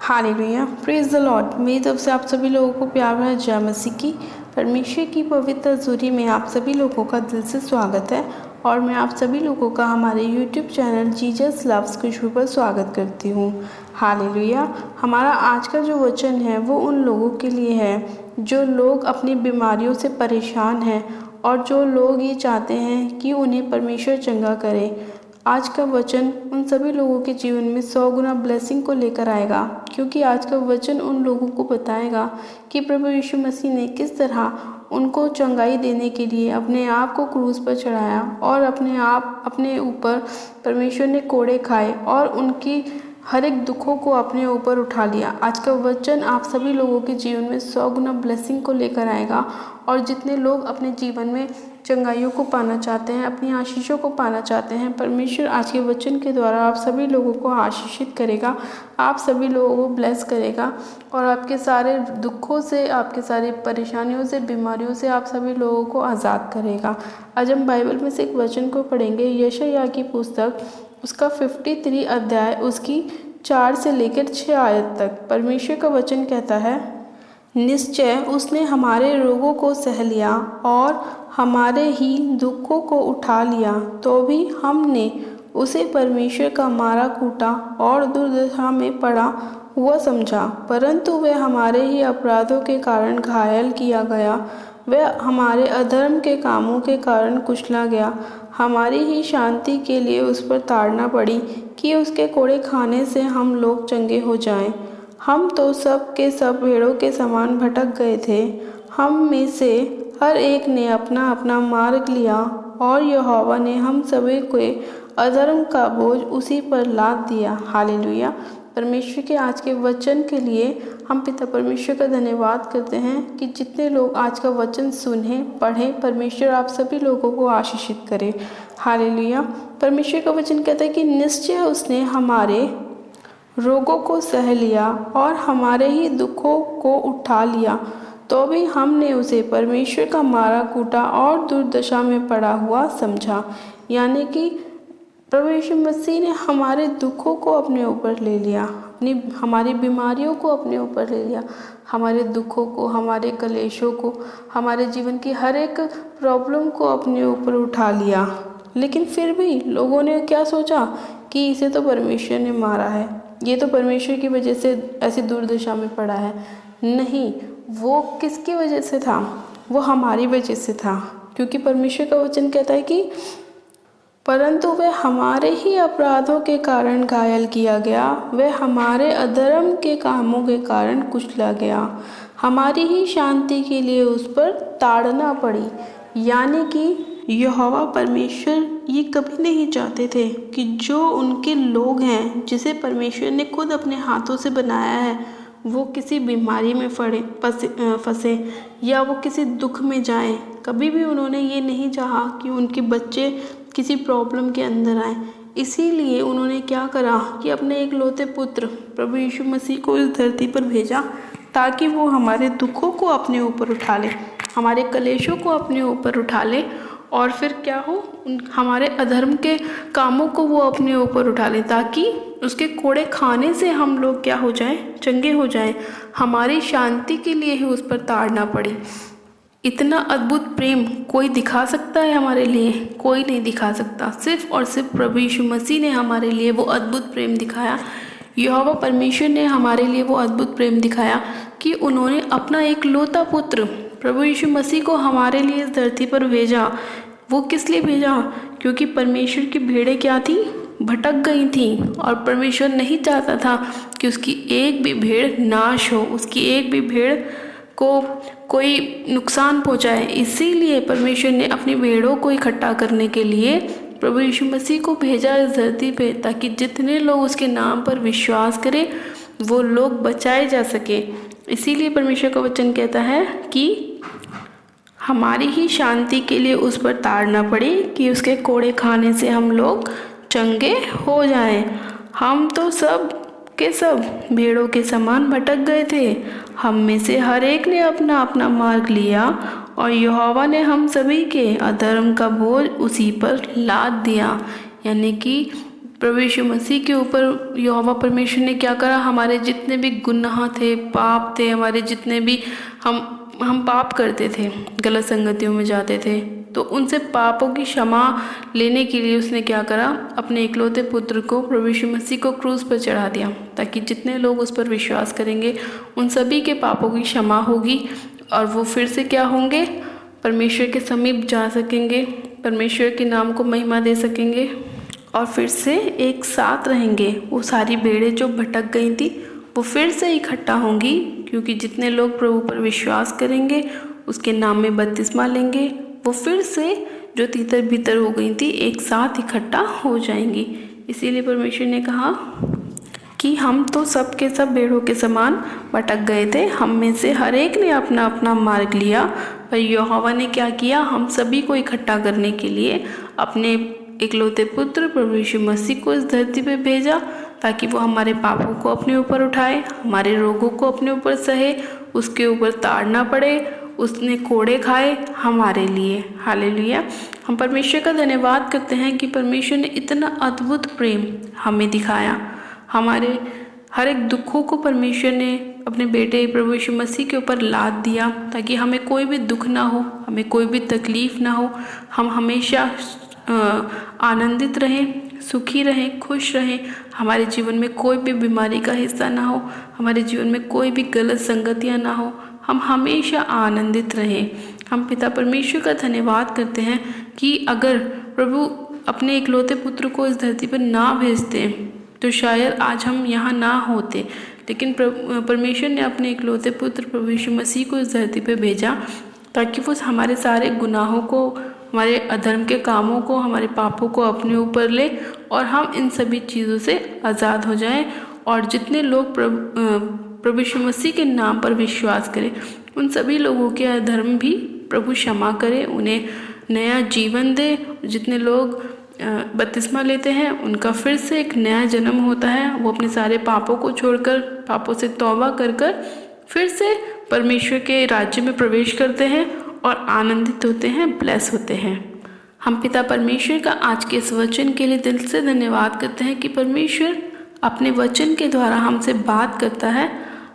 Hallelujah, praise the Lord. मेरी तरफ से आप सभी लोगों को प्यार भरा जय मसीह की। परमेश्वर की पवित्र हज़ूरी में आप सभी लोगों का दिल से स्वागत है और मैं आप सभी लोगों का हमारे यूट्यूब चैनल जीसस लव्स खुशबू पर स्वागत करती हूँ। हालेलुया। हमारा आज का जो वचन है वो उन लोगों के लिए है जो लोग अपनी बीमारियों से परेशान हैं और जो लोग ये चाहते हैं कि उन्हें परमेश्वर चंगा करे। आज का वचन उन सभी लोगों के जीवन में 100 गुना ब्लेसिंग को लेकर आएगा, क्योंकि आज का वचन उन लोगों को बताएगा कि प्रभु यीशु मसीह ने किस तरह उनको चंगाई देने के लिए अपने आप को क्रूस पर चढ़ाया और अपने ऊपर परमेश्वर ने कोड़े खाए और उनकी हर एक दुखों को अपने ऊपर उठा लिया। आज का वचन आप सभी लोगों के जीवन में 100 गुना ब्लेसिंग को लेकर आएगा और जितने लोग अपने जीवन में चंगाइयों को पाना चाहते हैं, अपनी आशीषों को पाना चाहते हैं, परमेश्वर आज के वचन के द्वारा आप सभी लोगों को आशीषित करेगा, आप सभी लोगों को ब्लेस करेगा और आपके सारे दुखों से, आपके सारी परेशानियों से, बीमारियों से आप सभी लोगों को आज़ाद करेगा। आज हम बाइबल में से एक वचन को पढ़ेंगे, यशायाह की पुस्तक उसका 53 अध्याय उसकी 4 से लेकर 6 आयत तक। परमेश्वर का वचन कहता है, निश्चय उसने हमारे रोगों को सह लिया और हमारे ही दुखों को उठा लिया, तो भी हमने उसे परमेश्वर का मारा कूटा और दुर्दशा में पड़ा हुआ समझा। परंतु वह हमारे ही अपराधों के कारण घायल किया गया, वह हमारे अधर्म के कामों के कारण कुचला गया। हमारी ही शांति के लिए उस पर ताड़ना पड़ी कि उसके कोड़े खाने से हम लोग चंगे हो जाएं। हम तो सब के सब भेड़ों के समान भटक गए थे, हम में से हर एक ने अपना अपना मार्ग लिया और यहोवा ने हम सभी के अधर्म का बोझ उसी पर लाद दिया। हालेलुया। परमेश्वर के आज के वचन के लिए हम पिता परमेश्वर का धन्यवाद करते हैं कि जितने लोग आज का वचन सुने पढ़ें, परमेश्वर आप सभी लोगों को आशीषित करे। हालेलुया। परमेश्वर का वचन कहता है कि निश्चय उसने हमारे रोगों को सह लिया और हमारे ही दुखों को उठा लिया, तो भी हमने उसे परमेश्वर का मारा कूटा और दुर्दशा में पड़ा हुआ समझा। यानी कि प्रभु यीशु मसीह ने हमारे दुखों को अपने ऊपर ले लिया, हमारी बीमारियों को अपने ऊपर ले लिया, हमारे दुखों को, हमारे कलेशों को, हमारे जीवन की हर एक प्रॉब्लम को अपने ऊपर उठा लिया। लेकिन फिर भी लोगों ने क्या सोचा कि इसे तो परमेश्वर ने मारा है, ये तो परमेश्वर की वजह से ऐसी दुर्दशा में पड़ा है। नहीं, वो किसकी वजह से था? वो हमारी वजह से था, क्योंकि परमेश्वर का वचन कहता है कि परंतु वह हमारे ही अपराधों के कारण घायल किया गया, वह हमारे अधर्म के कामों के कारण कुचला गया, हमारी ही शांति के लिए उस पर ताड़ना पड़ी। यानी कि यहोवा परमेश्वर ये कभी नहीं चाहते थे कि जो उनके लोग हैं, जिसे परमेश्वर ने खुद अपने हाथों से बनाया है, वो किसी बीमारी में फंसे या वो किसी दुख में जाएं। कभी भी उन्होंने ये नहीं चाहा कि उनके बच्चे किसी प्रॉब्लम के अंदर आए। इसीलिए उन्होंने क्या करा कि अपने एक लौते पुत्र प्रभु यीशु मसीह को इस धरती पर भेजा, ताकि वो हमारे दुखों को अपने ऊपर उठा ले, हमारे कलेशों को अपने ऊपर उठा ले और फिर क्या हो, हमारे अधर्म के कामों को वो अपने ऊपर उठा ले, ताकि उसके कोड़े खाने से हम लोग क्या हो जाएं, चंगे हो जाएं। हमारी शांति के लिए ही उस पर ताड़ना पड़ी। इतना अद्भुत प्रेम कोई दिखा सकता है हमारे लिए? कोई नहीं दिखा सकता। सिर्फ और सिर्फ प्रभु यीशु मसीह ने हमारे लिए वो अद्भुत प्रेम दिखाया। यहोवा परमेश्वर ने हमारे लिए वो अद्भुत प्रेम दिखाया कि उन्होंने अपना एक लौता पुत्र प्रभु यीशु मसीह को हमारे लिए इस धरती पर भेजा। वो किस लिए भेजा? क्योंकि परमेश्वर की भेड़ें क्या थी? भटक गई थी और परमेश्वर नहीं चाहता था कि उसकी एक भी भेड़ नाश हो, उसकी एक भी भेड़ को कोई नुकसान पहुंचाए। इसीलिए परमेश्वर ने अपनी भेड़ों को इकट्ठा करने के लिए प्रभु यीशु मसीह को भेजा इस धरती पे, ताकि जितने लोग उसके नाम पर विश्वास करें वो लोग बचाए जा सके। इसीलिए परमेश्वर का वचन कहता है कि हमारी ही शांति के लिए उस पर ताड़ना पड़ी कि उसके कोड़े खाने से हम लोग चंगे हो जाएं। हम तो सब के सब भेड़ों के समान भटक गए थे, हम में से हर एक ने अपना अपना मार्ग लिया और यहोवा ने हम सभी के अधर्म का बोझ उसी पर लाद दिया। यानी कि प्रभु यीशु मसीह के ऊपर यहोवा परमेश्वर ने क्या करा, हमारे जितने भी गुनाह थे, पाप थे, हमारे जितने भी हम पाप करते थे, गलत संगतियों में जाते थे, तो उनसे पापों की क्षमा लेने के लिए उसने क्या करा, अपने इकलौते पुत्र को, प्रभु यीशु मसीह को क्रूस पर चढ़ा दिया, ताकि जितने लोग उस पर विश्वास करेंगे उन सभी के पापों की क्षमा होगी और वो फिर से क्या होंगे, परमेश्वर के समीप जा सकेंगे, परमेश्वर के नाम को महिमा दे सकेंगे और फिर से एक साथ रहेंगे। वो सारी भेड़ें जो भटक गई थी वो फिर से इकट्ठा होंगी, क्योंकि जितने लोग प्रभु पर विश्वास करेंगे, उसके नाम में बपतिस्मा लेंगे, वो फिर से जो तीतर भीतर हो गई थी एक साथ इकट्ठा हो जाएंगी। इसीलिए परमेश्वर ने कहा कि हम तो सब के सब भेड़ों के समान भटक गए थे, हम में से हर एक ने अपना अपना मार्ग लिया, पर यहोवा ने क्या किया, हम सभी को इकट्ठा करने के लिए अपने इकलौते पुत्र प्रभु यीशु मसीह को इस धरती पे भेजा, ताकि वो हमारे पापों को अपने ऊपर उठाए, हमारे रोगों को अपने ऊपर सहे, उसके ऊपर ताड़ ना पड़े, उसने कोड़े खाए हमारे लिए। हालेलुया। हम परमेश्वर का धन्यवाद करते हैं कि परमेश्वर ने इतना अद्भुत प्रेम हमें दिखाया, हमारे हर एक दुखों को परमेश्वर ने अपने बेटे प्रभु यीशु मसीह के ऊपर लाद दिया, ताकि हमें कोई भी दुख ना हो, हमें कोई भी तकलीफ़ ना हो, हम हमेशा आनंदित रहें, सुखी रहें, खुश रहें, हमारे जीवन में कोई भी बीमारी का हिस्सा ना हो, हमारे जीवन में कोई भी गलत संगतियाँ ना हो, हम हमेशा आनंदित रहें। हम पिता परमेश्वर का धन्यवाद करते हैं कि अगर प्रभु अपने इकलौते पुत्र को इस धरती पर ना भेजते तो शायद आज हम यहाँ ना होते, लेकिन परमेश्वर ने अपने इकलौते पुत्र प्रभु यीशु मसीह को इस धरती पर भेजा, ताकि वो हमारे सारे गुनाहों को, हमारे अधर्म के कामों को, हमारे पापों को अपने ऊपर ले और हम इन सभी चीज़ों से आज़ाद हो जाएं। और जितने लोग प्रभु यीशु मसीह के नाम पर विश्वास करें, उन सभी लोगों के अधर्म भी प्रभु क्षमा करे, उन्हें नया जीवन दे। जितने लोग बपतिस्मा लेते हैं उनका फिर से एक नया जन्म होता है, वो अपने सारे पापों को छोड़कर, पापों से तौबा कर फिर से परमेश्वर के राज्य में प्रवेश करते हैं और आनंदित होते हैं, ब्लेस होते हैं। हम पिता परमेश्वर का आज के इस वचन के लिए दिल से धन्यवाद करते हैं कि परमेश्वर अपने वचन के द्वारा हमसे बात करता है,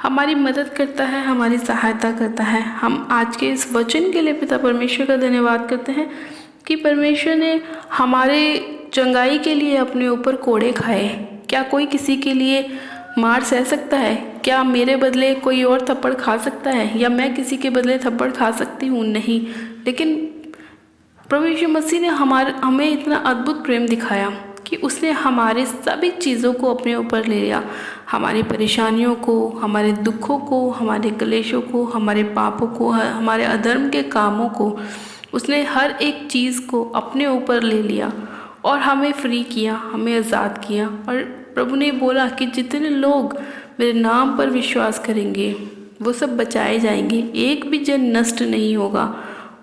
हमारी मदद करता है, हमारी सहायता करता है। हम आज के इस वचन के लिए पिता परमेश्वर का धन्यवाद करते हैं कि परमेश्वर ने हमारे चंगाई के लिए अपने ऊपर कोड़े खाए। क्या कोई किसी के लिए मार सह सकता है? क्या मेरे बदले कोई और थप्पड़ खा सकता है, या मैं किसी के बदले थप्पड़ खा सकती हूँ? नहीं। लेकिन प्रभु यीशु मसीह ने हमें इतना अद्भुत प्रेम दिखाया कि उसने हमारे सभी चीज़ों को अपने ऊपर ले लिया, हमारी परेशानियों को, हमारे दुखों को, हमारे क्लेशों को, हमारे पापों को, हमारे अधर्म के कामों को, उसने हर एक चीज़ को अपने ऊपर ले लिया और हमें फ्री किया, हमें आज़ाद किया। और प्रभु ने बोला कि जितने लोग मेरे नाम पर विश्वास करेंगे वो सब बचाए जाएंगे, एक भी जन नष्ट नहीं होगा,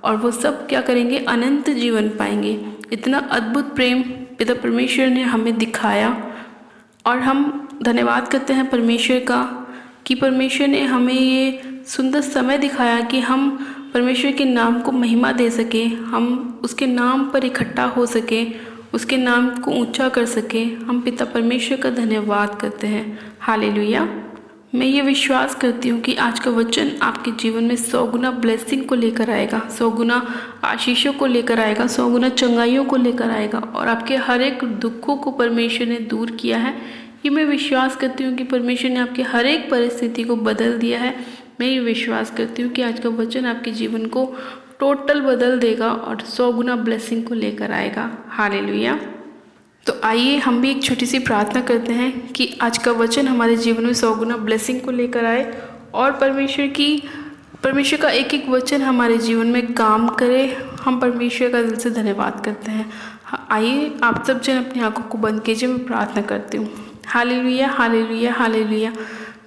और वो सब क्या करेंगे, अनंत जीवन पाएंगे। इतना अद्भुत प्रेम पिता परमेश्वर ने हमें दिखाया और हम धन्यवाद करते हैं परमेश्वर का कि परमेश्वर ने हमें ये सुंदर समय दिखाया कि हम परमेश्वर के नाम को महिमा दे सके, हम उसके नाम पर इकट्ठा हो सके, उसके नाम को ऊंचा कर सके। हम पिता परमेश्वर का धन्यवाद करते हैं। हालेलुया। मैं ये विश्वास करती हूँ कि आज का वचन आपके जीवन में 100 गुना ब्लेसिंग को लेकर आएगा, 100 गुना आशीषों को लेकर आएगा, 100 गुना चंगाइयों को लेकर आएगा, और आपके हर एक दुखों को परमेश्वर ने दूर किया है। ये मैं विश्वास करती हूँ कि परमेश्वर ने आपके हर एक परिस्थिति को बदल दिया है। मैं ये विश्वास करती हूँ कि आज का वचन आपके जीवन को टोटल बदल देगा और 100 गुना ब्लेसिंग को लेकर आएगा। हालेलुया। तो आइए हम भी एक छोटी सी प्रार्थना करते हैं कि आज का वचन हमारे जीवन में 100 गुना ब्लेसिंग को लेकर आए और परमेश्वर का एक एक वचन हमारे जीवन में काम करे। हम परमेश्वर का दिल से धन्यवाद करते हैं। आइए आप सब जन अपनी आंखों को बंद कीजिए, मैं प्रार्थना करती हूँ। Hallelujah, hallelujah, hallelujah.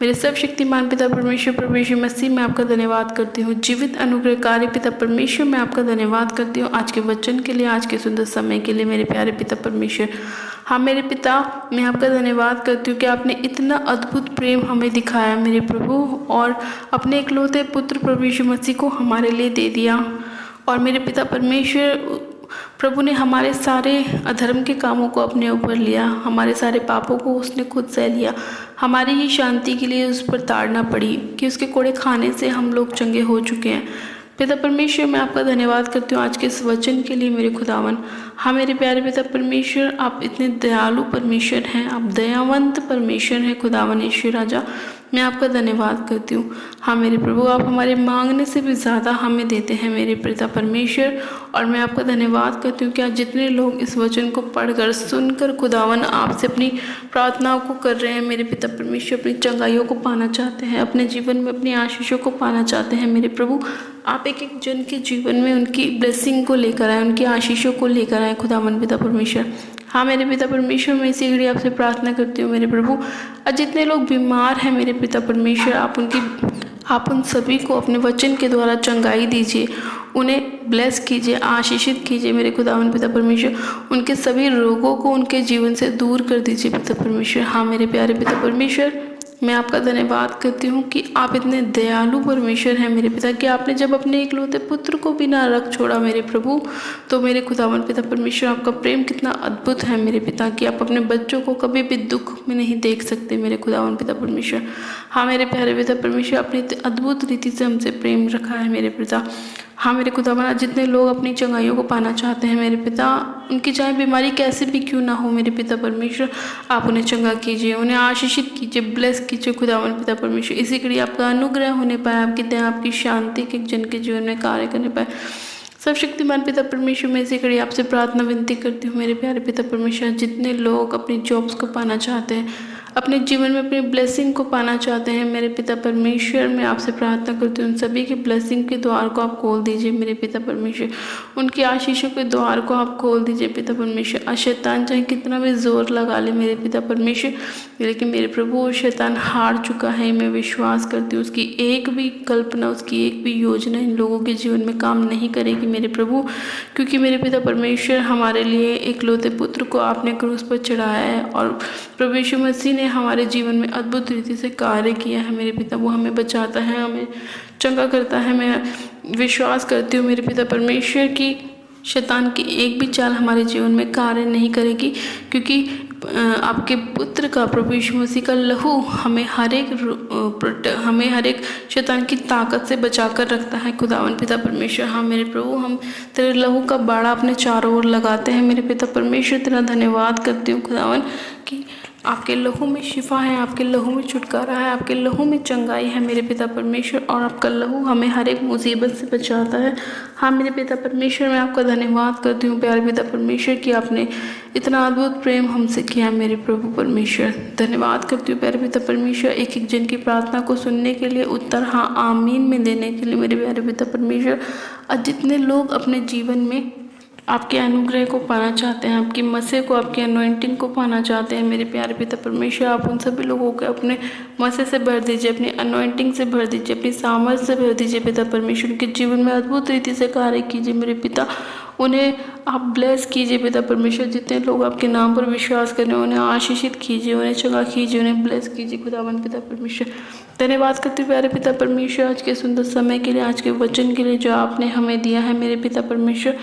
मेरे सब शक्तिमान पिता परमेश्वर प्रभु यीशु मसीह, मैं आपका धन्यवाद करती हूँ। जीवित अनुग्रहकारी पिता परमेश्वर, मैं आपका धन्यवाद करती हूँ आज के वचन के लिए, आज के सुंदर समय के लिए मेरे प्यारे पिता परमेश्वर। हाँ मेरे पिता, मैं आपका धन्यवाद करती हूँ कि आपने इतना अद्भुत प्रेम हमें दिखाया मेरे प्रभु, और अपने इकलौते पुत्र प्रभु यीशु मसीह को हमारे लिए दे दिया। और मेरे पिता परमेश्वर, प्रभु ने हमारे सारे अधर्म के कामों को अपने ऊपर लिया, हमारे सारे पापों को उसने खुद सह लिया। हमारी ही शांति के लिए उस पर ताड़ना पड़ी कि उसके कोड़े खाने से हम लोग चंगे हो चुके हैं। पिता परमेश्वर, मैं आपका धन्यवाद करती हूँ आज के इस वचन के लिए मेरे खुदावन। हाँ मेरे प्यारे पिता परमेश्वर, आप इतने दयालु परमेश्वर हैं, आप दयावंत परमेश्वर हैं खुदावन ईश्वर राजा। मैं आपका धन्यवाद करती हूँ। हाँ मेरे प्रभु, आप हमारे मांगने से भी ज़्यादा हमें देते हैं मेरे पिता परमेश्वर। और मैं आपका धन्यवाद करती हूँ कि आज जितने लोग इस वचन को पढ़कर सुनकर खुदावन आपसे अपनी प्रार्थनाओं को कर रहे हैं मेरे पिता परमेश्वर, अपनी चंगाइयों को पाना चाहते हैं, अपने जीवन में अपनी आशीषों को पाना चाहते हैं मेरे प्रभु, आप एक एक जन के जीवन में उनकी ब्लेसिंग को लेकर आए, उनकी आशीषों को लेकर आए खुदावन पिता परमेश्वर। हाँ मेरे पिता परमेश्वर, मैं इसी घड़ी आपसे प्रार्थना करती हूँ मेरे प्रभु, और जितने लोग बीमार हैं मेरे पिता परमेश्वर, आप उन सभी को अपने वचन के द्वारा चंगाई दीजिए, उन्हें ब्लेस कीजिए, आशीषित कीजिए मेरे खुदावन पिता परमेश्वर। उनके सभी रोगों को उनके जीवन से दूर कर दीजिए पिता परमेश्वर। हाँ मेरे प्यारे पिता परमेश्वर, मैं आपका धन्यवाद करती हूँ कि आप इतने दयालु परमेश्वर हैं मेरे पिता, कि आपने जब अपने इकलौते पुत्र को भी ना रख छोड़ा मेरे प्रभु, तो मेरे खुदावन पिता परमेश्वर, आपका प्रेम कितना अद्भुत है मेरे पिता, कि आप अपने बच्चों को कभी भी दुख में नहीं देख सकते मेरे खुदावन पिता परमेश्वर। हाँ मेरे प्यारे पिता परमेश्वर, आपने अद्भुत रीति से हमसे प्रेम रखा है मेरे पिता। हाँ मेरे खुदावन, जितने लोग अपनी चंगाइयों को पाना चाहते हैं मेरे पिता, उनकी चाहे बीमारी कैसे भी क्यों ना हो मेरे पिता परमेश्वर, आप उन्हें चंगा कीजिए, उन्हें आशीषित कीजिए, ब्लेस कीजिए खुदावन पिता परमेश्वर। इसी के लिए आपका अनुग्रह होने पाए, आपकी दया, आपकी शांति के जन के जीवन में कार्य करने पाए। सब शक्तिमान पिता परमेश्वर, मैं इसी कड़ी आपसे प्रार्थना विनती करती हूँ मेरे प्यारे पिता परमेश्वर, जितने लोग अपनी जॉब्स को पाना चाहते हैं, अपने जीवन में अपनी ब्लेसिंग को पाना चाहते हैं मेरे पिता परमेश्वर, मैं आपसे प्रार्थना करती हूँ उन सभी की ब्लेसिंग के द्वार को आप खोल दीजिए मेरे पिता परमेश्वर, उनकी आशीषों के द्वार को आप खोल दीजिए पिता परमेश्वर। शैतान चाहे कितना भी जोर लगा ले मेरे पिता परमेश्वर, लेकिन मेरे प्रभु शैतान हार चुका है, मैं विश्वास करती हूँ उसकी एक भी कल्पना, उसकी एक भी योजना इन लोगों के जीवन में काम नहीं करेगी मेरे प्रभु, क्योंकि मेरे पिता परमेश्वर हमारे लिए इकलौते पुत्र को आपने क्रूस पर चढ़ाया है, और प्रभु यीशु मसीह ने हमारे जीवन में अद्भुत रीति से कार्य किया है मेरे पिता। वो हमें बचाता है, हमें चंगा करता है। मैं विश्वास करती हूँ मेरे पिता परमेश्वर की शैतान की एक भी चाल हमारे जीवन में कार्य नहीं करेगी, क्योंकि आपके पुत्र का प्रभु यीशु मसीह का लहू हमें हर एक शैतान की ताकत से बचा कर रखता है खुदावन पिता परमेश्वर। हाँ मेरे प्रभु, हम तेरे लहू का बाड़ा अपने चारों ओर लगाते हैं मेरे पिता परमेश्वर। तेरा धन्यवाद करती हूँ खुदावन कि आपके लहू में शिफा है, आपके लहू में छुटकारा है, आपके लहू में चंगाई है मेरे पिता परमेश्वर, और आपका लहू हमें हर एक मुसीबत से बचाता है। हाँ मेरे पिता परमेश्वर, मैं आपका धन्यवाद करती हूँ प्यारे पिता परमेश्वर कि आपने इतना अद्भुत प्रेम हमसे किया मेरे प्रभु परमेश्वर। धन्यवाद करती हूँ प्यारे पिता परमेश्वर, एक एक जन की प्रार्थना को सुनने के लिए, उत्तर हाँ आमीन में देने के लिए मेरे प्यारे पिता परमेश्वर। और जितने लोग अपने जीवन में आपके अनुग्रह को पाना चाहते हैं, आपकी मसे को, आपकी अनॉइंटिंग को पाना चाहते हैं मेरे प्यारे पिता परमेश्वर, आप उन सभी लोगों को अपने मसे से भर दीजिए, अपनी अनॉइंटिंग से भर दीजिए, अपनी सामर्थ से भर दीजिए पिता परमेश्वर। उनके जीवन में अद्भुत रीति से कार्य कीजिए मेरे पिता, उन्हें आप ब्लेस कीजिए पिता परमेश्वर। जितने लोग आपके नाम पर विश्वास करें उन्हें आशीषित कीजिए, उन्हें चंगा कीजिए, उन्हें ब्लेस कीजिए खुदावन पिता परमेश्वर। धन्यवाद करते हुए प्यारे पिता परमेश्वर आज के सुंदर समय के लिए, आज के वचन के लिए जो आपने हमें दिया है मेरे पिता परमेश्वर,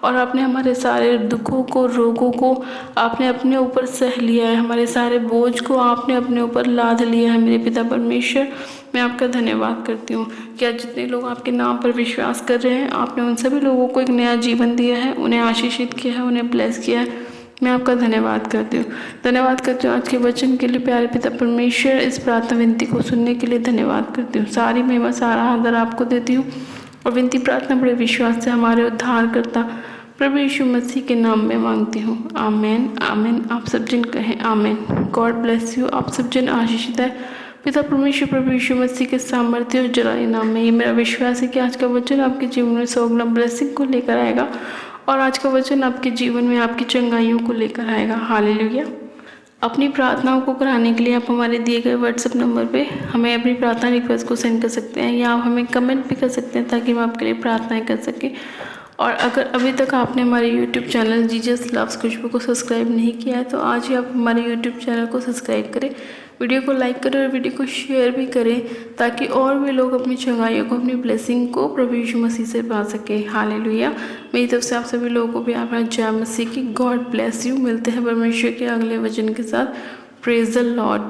और आपने हमारे सारे दुखों को, रोगों को आपने अपने ऊपर सह लिया है, हमारे सारे बोझ को आपने अपने ऊपर लाद लिया है मेरे पिता परमेश्वर। मैं आपका धन्यवाद करती हूँ कि आज जितने लोग आपके नाम पर विश्वास कर रहे हैं, आपने उन सभी लोगों को एक नया जीवन दिया है, उन्हें आशीषित किया है, उन्हें ब्लेस किया है। मैं आपका धन्यवाद करती हूँ। धन्यवाद करती हूँ आज के वचन के लिए प्यारे पिता परमेश्वर। इस प्रार्थना विनती को सुनने के लिए धन्यवाद करती हूँ। सारी महिमा, सारा आदर आपको देती हूँ, और विनती प्रार्थना बड़े विश्वास से हमारे उद्धार करता प्रभु यीशु मसीह के नाम में मांगती हूँ, आमेन आमेन। आप सब जन कहें आमेन। God bless you. आप सब जन आशीषित है पिता परमेश्वर प्रभु यीशु मसीह के सामर्थ्य और जलाए नाम में। ये मेरा विश्वास है कि आज का वचन आपके जीवन में 100 गुना ब्लेसिंग को लेकर आएगा, और आज का वचन आपके जीवन में आपकी चंगाइयों को लेकर आएगा। हालेलुया। अपनी प्रार्थनाओं को कराने के लिए आप हमारे दिए गए व्हाट्सएप नंबर पे हमें अपनी प्रार्थना रिक्वेस्ट को सेंड कर सकते हैं, या आप हमें कमेंट भी कर सकते हैं ताकि हम आपके लिए प्रार्थनाएं कर सकें। और अगर अभी तक आपने हमारे यूट्यूब चैनल जीसस लव्स खुशबू को सब्सक्राइब नहीं किया है, तो आज ही आप हमारे यूट्यूब चैनल को सब्सक्राइब करें। वीडियो को लाइक करें और वीडियो को शेयर भी करें ताकि और भी लोग अपनी चंगाइयों को, अपनी ब्लेसिंग को प्रभु यीशु मसीह से पा सके। हालेलुया। मेरी तरफ से आप सभी लोगों को प्यार भरा जय मसीह की। God bless you. मिलते हैं परमेश्वर के अगले वचन के साथ। Praise the Lord.